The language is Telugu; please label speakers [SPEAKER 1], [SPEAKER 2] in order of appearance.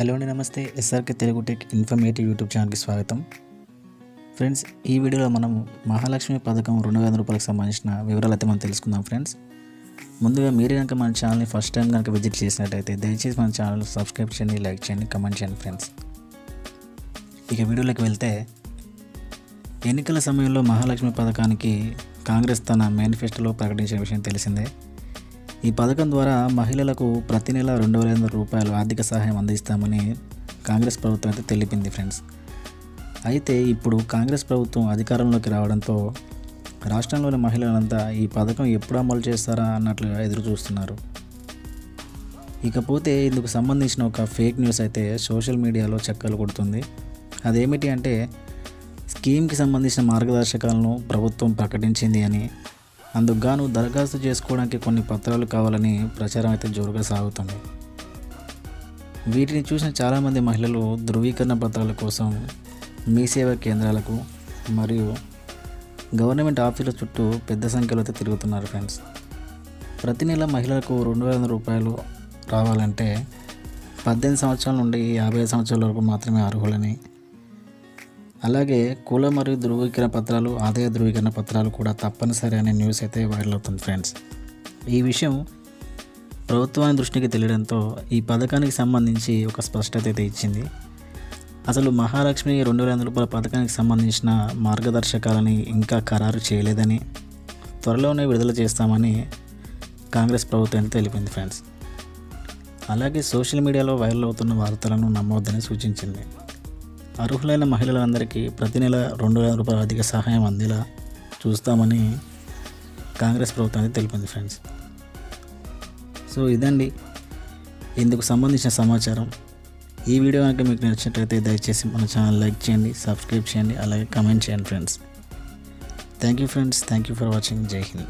[SPEAKER 1] హలో అండి, నమస్తే. SRK Telugu tech informative YouTube ఛానల్కి స్వాగతం. ఫ్రెండ్స్, ఈ వీడియోలో మనం మహాలక్ష్మి పథకం 200 రూపాయలకు సంబంధించిన వివరాలు అయితే మనం తెలుసుకుందాం. ఫ్రెండ్స్, ముందుగా మీరు కనుక మన ఛానల్ని ఫస్ట్ టైం కనుక విజిట్ చేసినట్టయితే దయచేసి మన ఛానల్ సబ్స్క్రైబ్ చేయండి, లైక్ చేయండి, కమెంట్ చేయండి. ఫ్రెండ్స్, ఇక వీడియోలోకి వెళ్తే, ఎన్నికల సమయంలో మహాలక్ష్మి పథకానికి కాంగ్రెస్ తన మేనిఫెస్టోలో ప్రకటించిన విషయం తెలిసిందే. ఈ పథకం ద్వారా మహిళలకు ప్రతి నెల 2,500 రూపాయలు ఆర్థిక సహాయం అందిస్తామని కాంగ్రెస్ ప్రభుత్వం అయితే తెలిపింది. ఫ్రెండ్స్, అయితే ఇప్పుడు కాంగ్రెస్ ప్రభుత్వం అధికారంలోకి రావడంతో రాష్ట్రంలోని మహిళలంతా ఈ పథకం ఎప్పుడు అమలు చేస్తారా అన్నట్లుగా ఎదురు చూస్తున్నారు. ఇకపోతే ఇందుకు సంబంధించిన ఒక ఫేక్ న్యూస్ అయితే సోషల్ మీడియాలో చక్కర్లు కొడుతుంది. అదేమిటి అంటే, స్కీమ్కి సంబంధించిన మార్గదర్శకాలను ప్రభుత్వం ప్రకటించింది అని, అందుకు గాను దరఖాస్తు చేసుకోవడానికి కొన్ని పత్రాలు కావాలని ప్రచారం అయితే జోరుగా సాగుతుంది. వీటిని చూసిన చాలామంది మహిళలు ధృవీకరణ పత్రాల కోసం మీ సేవా కేంద్రాలకు మరియు గవర్నమెంట్ ఆఫీసుల చుట్టూ పెద్ద సంఖ్యలో అయితే తిరుగుతున్నారు. ఫ్రెండ్స్, ప్రతి నెల మహిళలకు 2,500 రూపాయలు రావాలంటే 18 సంవత్సరాల నుండి 55 సంవత్సరాల వరకు మాత్రమే అర్హులని, అలాగే కుల మరియు ధృవీకరణ పత్రాలు, ఆదాయ ధృవీకరణ పత్రాలు కూడా తప్పనిసరి అనే న్యూస్ అయితే వైరల్ అవుతుంది. ఫ్రెండ్స్, ఈ విషయం ప్రభుత్వాన్ని దృష్టికి తెలియడంతో ఈ పథకానికి సంబంధించి ఒక స్పష్టత అయితే ఇచ్చింది. అసలు మహాలక్ష్మి 2,500 రూపాయల పథకానికి సంబంధించిన మార్గదర్శకాలని ఇంకా ఖరారు చేయలేదని, త్వరలోనే విడుదల చేస్తామని కాంగ్రెస్ ప్రభుత్వం తెలిపింది. ఫ్రెండ్స్, అలాగే సోషల్ మీడియాలో వైరల్ అవుతున్న వార్తలను నమ్మవద్దని సూచించింది. అర్హులైన మహిళలందరికీ ప్రతి నెల 2,000 రూపాయల ఆర్థిక సహాయం అందేలా చూస్తామని కాంగ్రెస్ ప్రభుత్వం తెలిపింది. ఫ్రెండ్స్, సో ఇదండి ఇందుకు సంబంధించిన సమాచారం. ఈ వీడియో కనుక మీకు నచ్చినట్లయితే దయచేసి మన ఛానల్ లైక్ చేయండి, సబ్స్క్రైబ్ చేయండి, అలాగే కమెంట్ చేయండి. Friends, thank you friends, thank you for watching. జై హింద్.